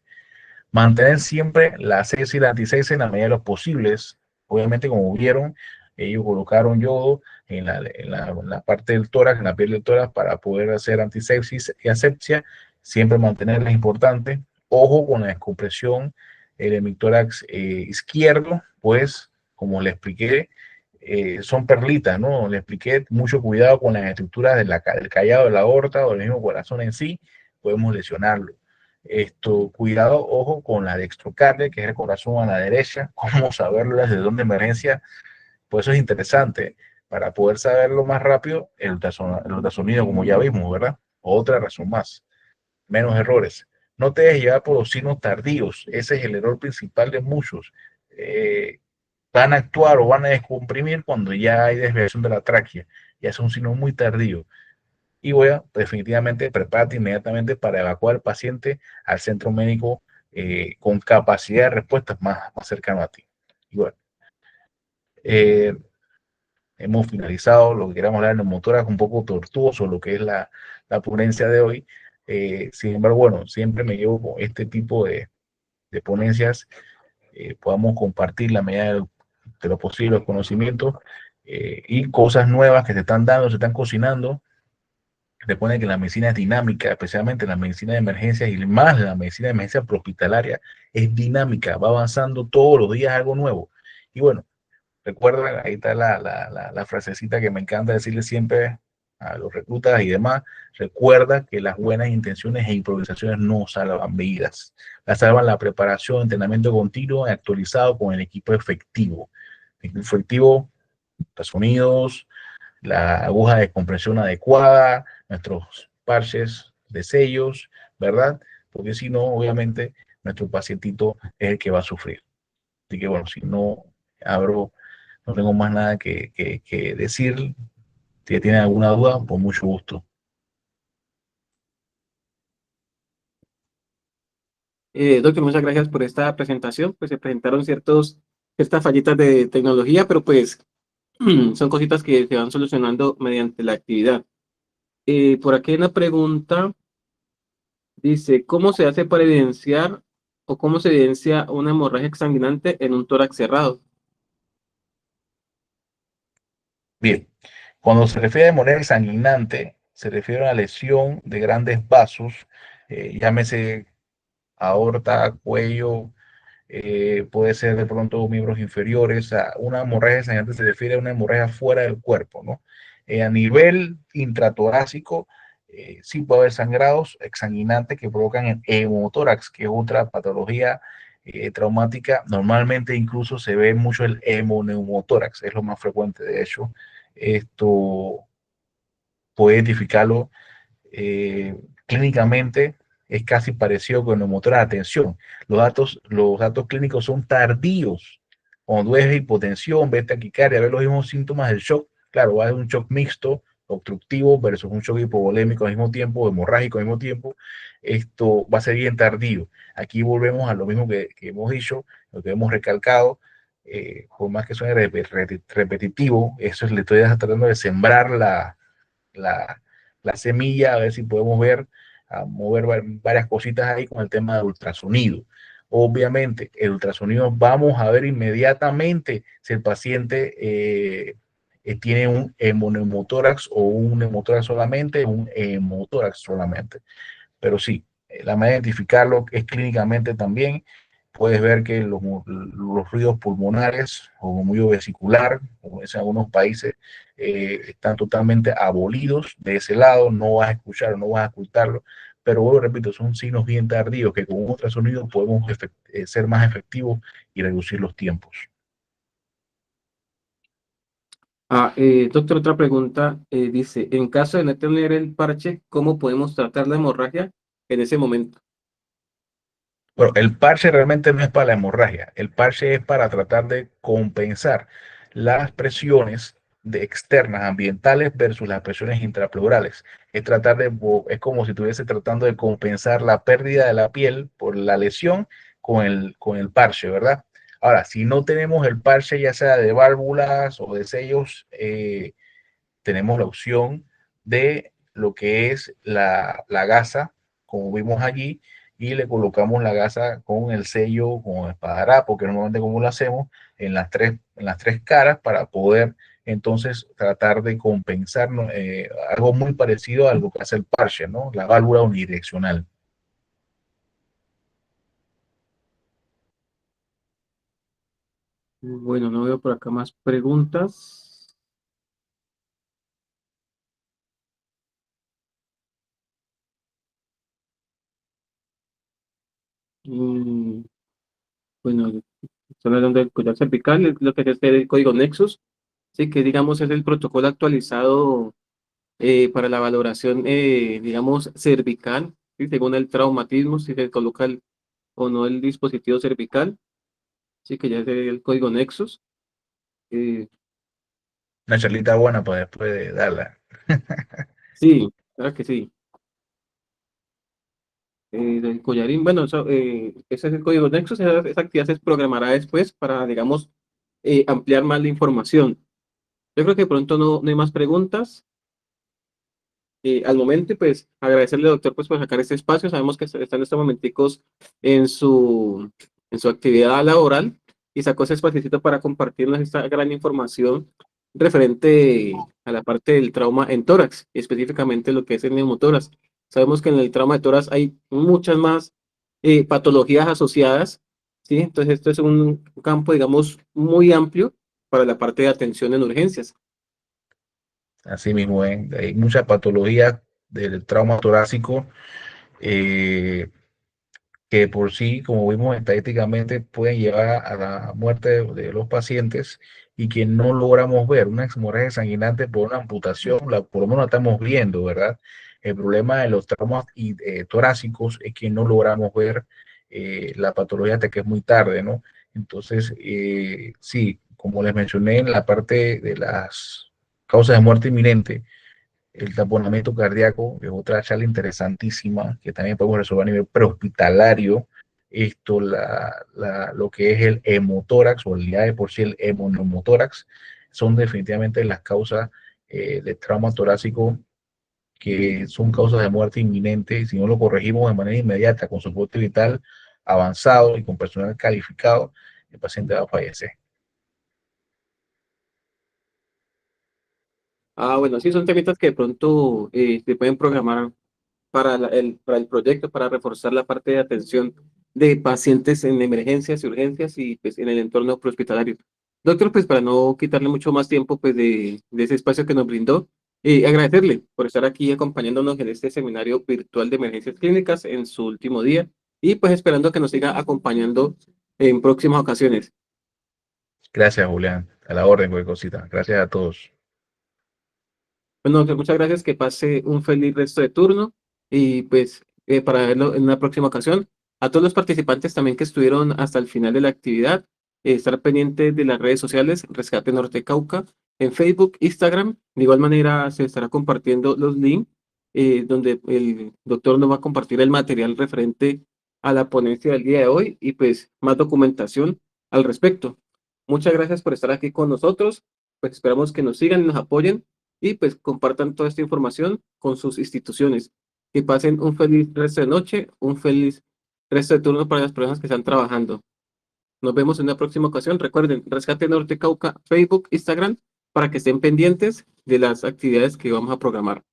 Mantener siempre la sepsis y la antisepsis en la medida de los posibles. Obviamente, como vieron, ellos colocaron yodo en la parte del tórax, en la piel del tórax, para poder hacer antisepsis y asepsia. Siempre mantenerla es importante. Ojo con la descompresión. El hemitórax izquierdo, pues, como le expliqué, son perlitas, ¿no? Le expliqué mucho cuidado con las estructuras del callado de la aorta o del mismo corazón en sí, podemos lesionarlo. Cuidado, ojo con la dextrocardia, que es el corazón a la derecha, cómo saberlo desde dónde emergencia, pues eso es interesante, para poder saberlo más rápido, el ultrasonido, como ya vimos, ¿verdad? Otra razón más, menos errores. No te dejes llevar por los signos tardíos, ese es el error principal de muchos. Van a actuar o van a descomprimir cuando ya hay desviación de la tráquea, ya es un signo muy tardío y voy a definitivamente prepárate inmediatamente para evacuar al paciente al centro médico con capacidad de respuesta más cercano a ti. Y bueno, eh, hemos finalizado lo que queramos hablar en motoras un poco tortuoso, lo que es la ponencia de hoy. Sin embargo, bueno, siempre me llevo con este tipo de ponencias, podamos compartir la medida de lo posible los conocimientos y cosas nuevas que se están dando, se están cocinando. Recuerden que la medicina es dinámica, especialmente la medicina de emergencias y más la medicina de emergencia prehospitalaria es dinámica, va avanzando todos los días algo nuevo. Y bueno, recuerden, ahí está la frasecita que me encanta decirle siempre a los reclutas y demás, recuerda que las buenas intenciones e improvisaciones no salvan vidas, las salvan la preparación, entrenamiento continuo y actualizado con el equipo efectivo. Equipo efectivo, los sonidos, la aguja de compresión adecuada, nuestros parches de sellos, ¿verdad? Porque si no, obviamente, nuestro pacientito es el que va a sufrir. Así que bueno, si no abro, no tengo más nada que decir. Si tienen alguna duda, con mucho gusto. Doctor, muchas gracias por esta presentación. Pues se presentaron ciertas fallitas de tecnología, pero pues son cositas que se van solucionando mediante la actividad. Por aquí hay una pregunta, dice, ¿cómo se hace para evidenciar o cómo se evidencia una hemorragia exsanguinante en un tórax cerrado? Bien, cuando se refiere a hemorragia sanguinante, se refiere a una lesión de grandes vasos, llámese aorta, cuello, puede ser de pronto miembros inferiores. A una hemorragia sangrante se refiere a una hemorragia fuera del cuerpo, ¿no? A nivel intratorácico, Sí puede haber sangrados exsanguinantes que provocan el hemotórax, que es otra patología traumática. Normalmente incluso se ve mucho el hemoneumotórax, es lo más frecuente. De hecho, esto puede identificarlo clínicamente, es casi parecido con el neumotórax. Atención, los datos clínicos son tardíos. Cuando ves hipotensión, ves taquicardia, ves los mismos síntomas del shock, claro, va a ser un shock mixto, obstructivo versus un shock hipovolémico al mismo tiempo, hemorrágico al mismo tiempo. Esto va a ser bien tardío. Aquí volvemos a lo mismo que hemos dicho, lo que hemos recalcado. Por más que suene repetitivo, eso es, le estoy tratando de sembrar la, la semilla, a ver si podemos ver, a mover varias cositas ahí con el tema del ultrasonido. Obviamente, el ultrasonido vamos a ver inmediatamente si el paciente tiene un hemoneumotórax o un neumotórax solamente, un hemotórax solamente. Pero sí, la manera de identificarlo es clínicamente también. Puedes ver que los ruidos pulmonares o murmullo vesicular, como es en algunos países, están totalmente abolidos de ese lado, no vas a escuchar, no vas a ocultarlo, pero bueno, repito, son signos bien tardíos que con un ultrasonido podemos ser más efectivos y reducir los tiempos. Doctor, otra pregunta. Dice, en caso de no tener el parche, ¿cómo podemos tratar la hemorragia en ese momento? Bueno, el parche realmente no es para la hemorragia, el parche es para tratar de compensar las presiones externas ambientales versus las presiones intrapleurales. Es tratar de, es como si estuviese tratando de compensar la pérdida de la piel por la lesión con el parche, ¿verdad? Ahora, si no tenemos el parche, ya sea de válvulas o de sellos, tenemos la opción de lo que es la gasa, como vimos allí, y le colocamos la gasa con el sello, con el espadadrapo, que normalmente como lo hacemos, en las tres caras para poder entonces tratar de compensar, ¿no? Algo muy parecido a lo que hace el parche, ¿no? La válvula unidireccional. Bueno, no veo por acá más preguntas. Mm, bueno, están hablando del collar cervical, es lo que es el código Nexus, sí, que digamos es el protocolo actualizado para la valoración, digamos, cervical, ¿sí? Según el traumatismo, si se coloca o no el dispositivo cervical, sí, que ya es el código Nexus. Eh, Una charlita buena para después de darla. sí, claro que sí. Del collarín, bueno, ese es el código Nexus, esa actividad se programará después para, digamos, ampliar más la información. Yo creo que pronto no hay más preguntas. Al momento, y pues agradecerle, doctor, pues por sacar este espacio. Sabemos que está en estos momenticos en en su actividad laboral y sacó ese espacio para compartirnos esta gran información referente a la parte del trauma en tórax, y específicamente lo que es el neumotórax. Sabemos que en el trauma de tórax hay muchas más patologías asociadas, ¿sí? Entonces, esto es un campo, digamos, muy amplio para la parte de atención en urgencias. Así mismo, hay muchas patologías del trauma torácico. eh, que por sí, como vimos estadísticamente, pueden llevar a la muerte de los pacientes y que no logramos ver una hemorragia sanguinante por una amputación, por lo menos la estamos viendo, ¿verdad? El problema de los traumas torácicos es que no logramos ver la patología hasta que es muy tarde, ¿no? Entonces, sí, como les mencioné en la parte de las causas de muerte inminente, el taponamiento cardíaco es otra charla interesantísima que también podemos resolver a nivel prehospitalario. Esto, lo que es el hemotórax o el ya de por sí el hemoneumotórax, son definitivamente las causas de trauma torácico que son causas de muerte inminente. Y si no lo corregimos de manera inmediata con soporte vital avanzado y con personal calificado, el paciente va a fallecer. Bueno, sí, son temitas que de pronto se pueden programar para para el proyecto, para reforzar la parte de atención de pacientes en emergencias y urgencias y pues en el entorno prehospitalario. Doctor, pues para no quitarle mucho más tiempo pues de ese espacio que nos brindó, Agradecerle por estar aquí acompañándonos en este seminario virtual de emergencias clínicas en su último día y pues esperando que nos siga acompañando en próximas ocasiones. Gracias, Julián. A la orden, cualquier cosita. Gracias a todos. Bueno, que muchas gracias, que pase un feliz resto de turno y pues para verlo en una próxima ocasión. A todos los participantes también que estuvieron hasta el final de la actividad, estar pendientes de las redes sociales Rescate Norte Cauca en Facebook, Instagram. De igual manera se estará compartiendo los links donde el doctor nos va a compartir el material referente a la ponencia del día de hoy y pues más documentación al respecto. Muchas gracias por estar aquí con nosotros. Pues esperamos que nos sigan y nos apoyen y pues compartan toda esta información con sus instituciones. Que pasen un feliz resto de noche, un feliz resto de turno para las personas que están trabajando. Nos vemos en una próxima ocasión. Recuerden, Rescate Norte Cauca, Facebook, Instagram, para que estén pendientes de las actividades que vamos a programar.